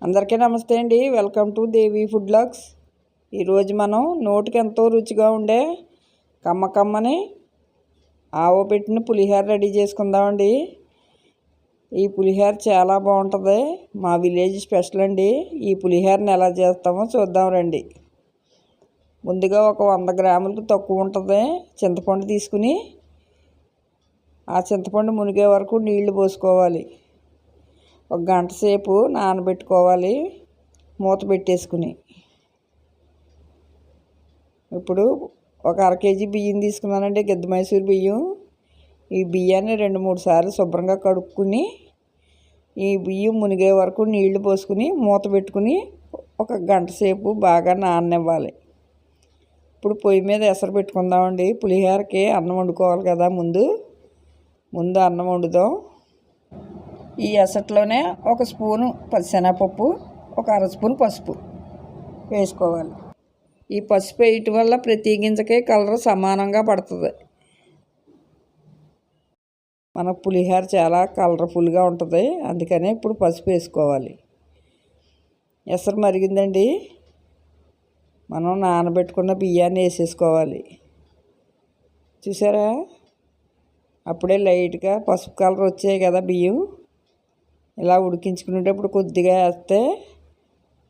అందరికీ నమస్తే అండి. Welcome to Devi food blogs. ఈరోజు మనం నోటికి ఎంతో రుచిగా ఉండే కమ్మని ఆవు పెట్టిన పులిహోర రెడీ చేసుకుందామండి. ఈ పులిహోర చాలా బాగుంటుంది. మా విలేజ్ స్పెషల్ అండి. ఈ పులిహోరని ఎలా చేస్తామో చూద్దాం రండి. ముందుగా ఒక 100 గ్రాములకు తక్కువ ఉంటుంది చింతపండు తీసుకుని ఆ చింతపండు మునిగే వరకు నీళ్లు పోసుకోవాలి. ఒక గంట సేపు నానబెట్టుకోవాలి మూత పెట్టేసుకుని. ఇప్పుడు ఒక 1/2 కేజీ బియ్యం తీసుకున్నానండి, గిద్ద మైసూర్ బియ్యం. ఈ బియ్యాన్ని 2-3 సార్లు శుభ్రంగా కడుక్కుని ఈ బియ్యం మునిగే వరకు నీళ్లు పోసుకుని మూత పెట్టుకుని ఒక గంట సేపు బాగా నాననివ్వాలి. ఇప్పుడు పొయ్యి మీద ఎసరు పెట్టుకుందామండి. పులిహోరకి అన్నం వండుకోవాలి కదా. ముందు అన్నం వండుదాం. ఈ ఎసట్లోనే ఒక స్పూను పచ్చిశనగపప్పు, ఒక 1/2 స్పూన్ పసుపు వేసుకోవాలి. ఈ పసుపు వేయటం వల్ల ప్రతి గింజకి కలర్ సమానంగా పడుతుంది. మన పులిహోర చాలా కలర్ఫుల్గా ఉంటుంది, అందుకనే ఇప్పుడు పసుపు వేసుకోవాలి. ఎసరు మరిగిందండి. మనం నానబెట్టుకున్న బియ్యాన్ని వేసేసుకోవాలి. చూసారా, అప్పుడే లైట్గా పసుపు కలర్ వచ్చాయి కదా బియ్యం. ఇలా ఉడికించుకునేటప్పుడు కొద్దిగా వేస్తే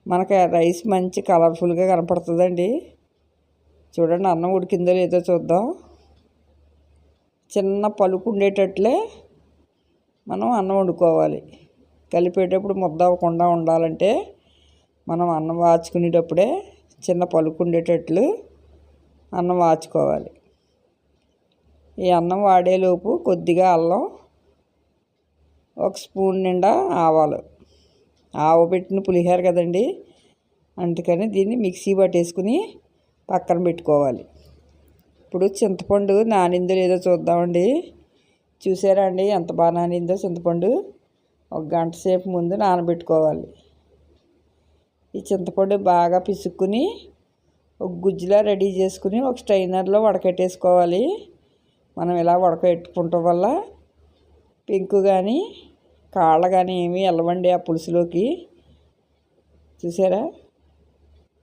మనకి రైస్ మంచి కలర్ఫుల్గా కనపడుతుందండి. చూడండి, అన్నం ఉడికిందో లేదో చూద్దాం. చిన్న పలుకు ఉండేటట్లే మనం అన్నం వండుకోవాలి. కలిపేటప్పుడు ముద్ద అవ్వకుండా ఉండాలంటే మనం అన్నం వాచుకునేటప్పుడే చిన్న పలుకు ఉండేటట్లు అన్నం వాచుకోవాలి. ఈ అన్నం వాడేలోపు కొద్దిగా అల్లం, 1 స్పూన్ నిండా ఆవాలు. ఆవు పెట్టిన పులిహోర కదండి, అందుకని దీన్ని మిక్సీ పట్టేసుకుని పక్కన పెట్టుకోవాలి. ఇప్పుడు చింతపండు నానిందో లేదో చూద్దామండి. చూసారా అండి ఎంత బాగా నానిందో చింతపండు. 1 గంట సేపు ముందు నానబెట్టుకోవాలి. ఈ చింతపండు బాగా పిసుక్కుని ఒక గుజ్జులా రెడీ చేసుకుని ఒక స్ట్రైనర్లో వడకట్టేసుకోవాలి. మనం ఇలా వడకట్టుకుంటాం వల్ల పెంకు కానీ కాళ్ళ కానీ ఏమీ వెళ్ళవండి ఆ పులుసులోకి. చూసారా,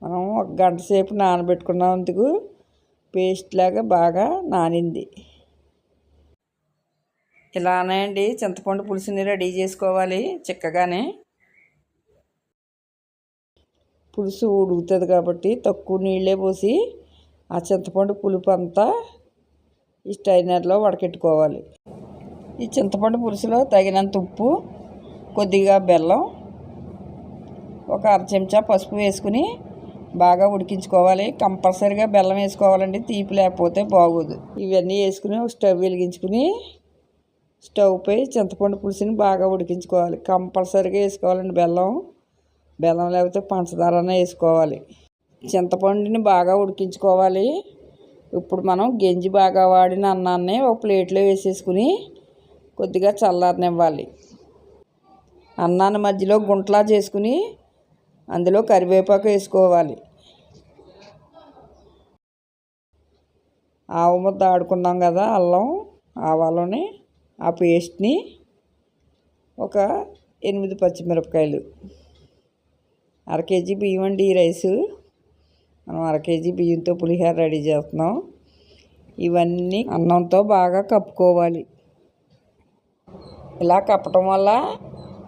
మనం 1 గంట సేపు నానబెట్టుకున్నందుకు పేస్ట్ లాగా బాగా నానింది. ఇలానే అండి చింతపండు పులుసుని రెడీ చేసుకోవాలి. చిక్కగానే పులుసు ఉడుకుతుంది కాబట్టి తక్కువ నీళ్ళే పోసి ఆ చింతపండు పులుపు అంతా ఈ స్ట్రైనర్లో వడకెట్టుకోవాలి. ఈ చింతపండు పులుసులో తగినంత ఉప్పు, కొద్దిగా బెల్లం, ఒక 1/2 చెంచా పసుపు వేసుకుని బాగా ఉడికించుకోవాలి. కంపల్సరీగా బెల్లం వేసుకోవాలండి, తీపి లేకపోతే బాగోదు. ఇవన్నీ వేసుకుని ఒక స్టవ్ వెలిగించుకుని స్టవ్ పై చింతపండు పులుసుని బాగా ఉడికించుకోవాలి. కంపల్సరీగా వేసుకోవాలండి బెల్లం లేకపోతే పంచదారనే వేసుకోవాలి. చింతపండుని బాగా ఉడికించుకోవాలి. ఇప్పుడు మనం గెంజి బాగా వాడిన అన్నాన్ని ఒక ప్లేట్లో వేసేసుకుని కొద్దిగా చల్లారనివ్వాలి. అన్నాన్ని మధ్యలో గుంటలా చేసుకుని అందులో కరివేపాకు వేసుకోవాలి. ఆవు ముద్ద ఆడుకున్నాం కదా, అల్లం ఆవాలని ఆ పేస్ట్ని, ఒక 8 పచ్చిమిరపకాయలు, 1/2 కేజీ బియ్యం అండి ఈ రైసు. మనం 1/2 కేజీ బియ్యంతో పులిహోర రెడీ చేస్తున్నాం. ఇవన్నీ అన్నంతో బాగా కప్పుకోవాలి. ఇలా కప్పటం వల్ల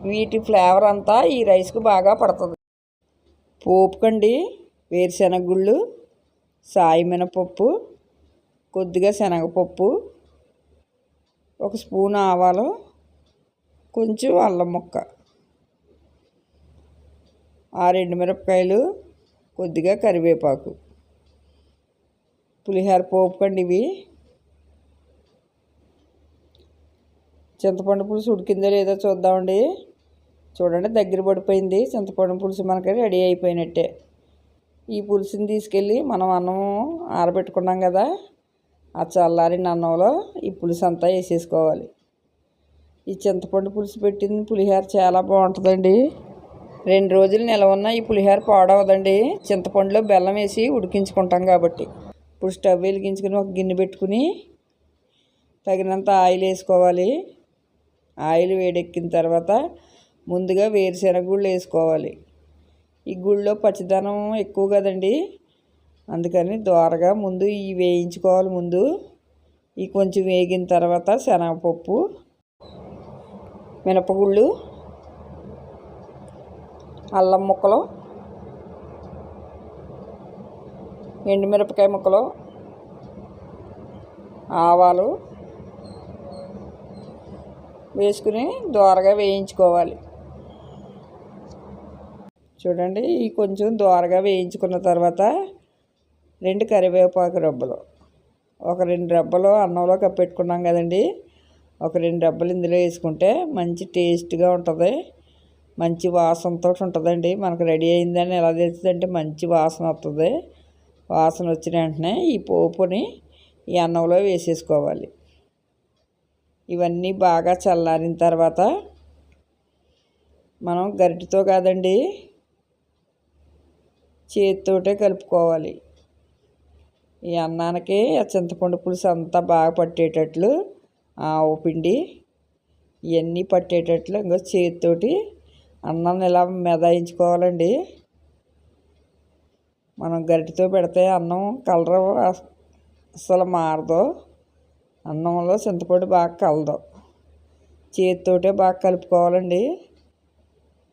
వీటి ఫ్లేవర్ అంతా ఈ రైస్కి బాగా పడుతుంది. పోపుకండి వేరుశెనగ గుళ్ళు, సాయి మినపప్పు, కొద్దిగా శనగపప్పు, 1 స్పూన్ ఆవాలు, కొంచెం అల్లం ముక్క, 6 ఎండుమిరపకాయలు, కొద్దిగా కరివేపాకు. పులిహోర పోపుకండి ఇవి. చింతపండు పులుసు ఉడికిందో లేదో చూద్దామండి. చూడండి, దగ్గర పడిపోయింది. చింతపండు పులుసు మనకి రెడీ అయిపోయినట్టే. ఈ పులుసుని తీసుకెళ్ళి మనం అన్నం ఆరబెట్టుకున్నాం కదా, ఆ చల్లారిన అన్నంలో ఈ పులుసు అంతా వేసేసుకోవాలి. ఈ చింతపండు పులుసు పెట్టిన పులిహోర చాలా బాగుంటుందండి. 2 రోజులు నిల్వ ఉన్న ఈ పులిహోర పాడవదండి. చింతపండులో బెల్లం వేసి ఉడికించుకుంటాం కాబట్టి. ఇప్పుడు స్టవ్ వెలిగించుకుని ఒక గిన్నె పెట్టుకుని తగినంత ఆయిల్ వేసుకోవాలి. ఆయిల్ వేడెక్కిన తర్వాత ముందుగా వేరుశెనగ గుళ్ళు వేసుకోవాలి. ఈ గుళ్ళో పచ్చిదనం ఎక్కువ కదండి, అందుకని దోరగా ముందు ఇవి వేయించుకోవాలి. ముందు ఈ కొంచెం వేగిన తర్వాత శనగపప్పు, మినపగుళ్ళు, అల్లం ముక్కలు, ఎండుమిరపకాయ ముక్కలు, ఆవాలు వేసుకుని దోరగా వేయించుకోవాలి. చూడండి, ఈ కొంచెం దోరగా వేయించుకున్న తర్వాత 2 కరివేపాకు రబ్బలు, ఒక 2 రబ్బలు అన్నంలో కప్పెట్టుకున్నాం కదండి, ఒక 2 రబ్బలు ఇందులో వేసుకుంటే మంచి టేస్ట్గా ఉంటుంది, మంచి వాసనతో ఉంటుందండి. మనకు రెడీ అయిందని ఎలా తెలుస్తుందంటే మంచి వాసన వస్తుంది. వాసన వచ్చిన వెంటనే ఈ పోపుని ఈ అన్నంలో వేసేసుకోవాలి. ఇవన్నీ బాగా చల్లారిన తర్వాత మనం గరిటెతో కాదండి, చేతితోటే కలుపుకోవాలి. ఈ అన్నానికి ఆ చింతపండు పులుసు అంతా బాగా పట్టేటట్లు, ఆవు పిండి ఇవన్నీ పట్టేటట్లు ఇంకా చేతితోటి అన్నాన్ని ఇలా మెదాయించుకోవాలండి. మనం గరిటెతో పెడితే అన్నం కలర్ అసలు మారదు, అన్నంలో చింతపండు బాగా కలదు. చేతితోటే బాగా కలుపుకోవాలండి.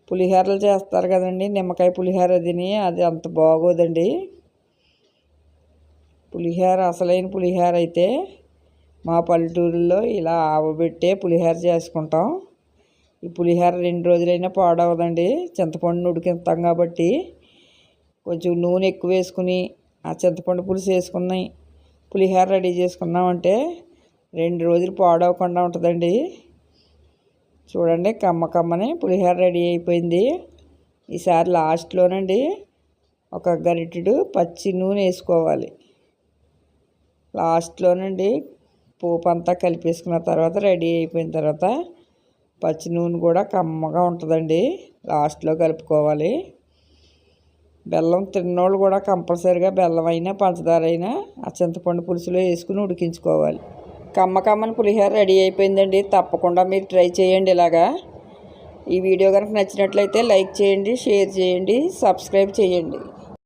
పులిహోరలు చేస్తారు కదండి, నిమ్మకాయ పులిహోర అది అంత బాగోదండి. పులిహోర అసలైన పులిహోర అయితే మా పల్లెటూరులో ఇలా ఆవబెట్టే పులిహోర చేసుకుంటాం. ఈ పులిహోర 2 రోజులైనా పాడవదండి, చింతపండుని ఉడికిస్తాం కాబట్టి. కొంచెం నూనె ఎక్కువ వేసుకుని ఆ చింతపండు పులుసు వేసుకుని పులిహోర రెడీ చేసుకున్నామంటే 2 రోజులు పాడవకుండా ఉంటుందండి. చూడండి, కమ్మని పులిహోర రెడీ అయిపోయింది. ఈసారి లాస్ట్లోనండి ఒక గరిటెడు పచ్చి నూనె వేసుకోవాలి. లాస్ట్లోనండి పోపు అంతా కలిపేసుకున్న తర్వాత రెడీ అయిపోయిన తర్వాత పచ్చి నూనె కూడా కమ్మగా ఉంటుందండి, లాస్ట్లో కలుపుకోవాలి. బెల్లం తిన్నోళ్ళు కూడా కంపల్సరీగా బెల్లం అయినా పంచదార అయినా ఆ చింతపండు పులుసులో వేసుకుని ఉడికించుకోవాలి. కమ్మని పులిహోర రెడీ అయిపోయిందండి. తప్పకుండా మీరు ట్రై చేయండి ఇలాగా. ఈ వీడియో కనుక నచ్చినట్లయితే లైక్ చేయండి, షేర్ చేయండి, సబ్స్క్రైబ్ చేయండి.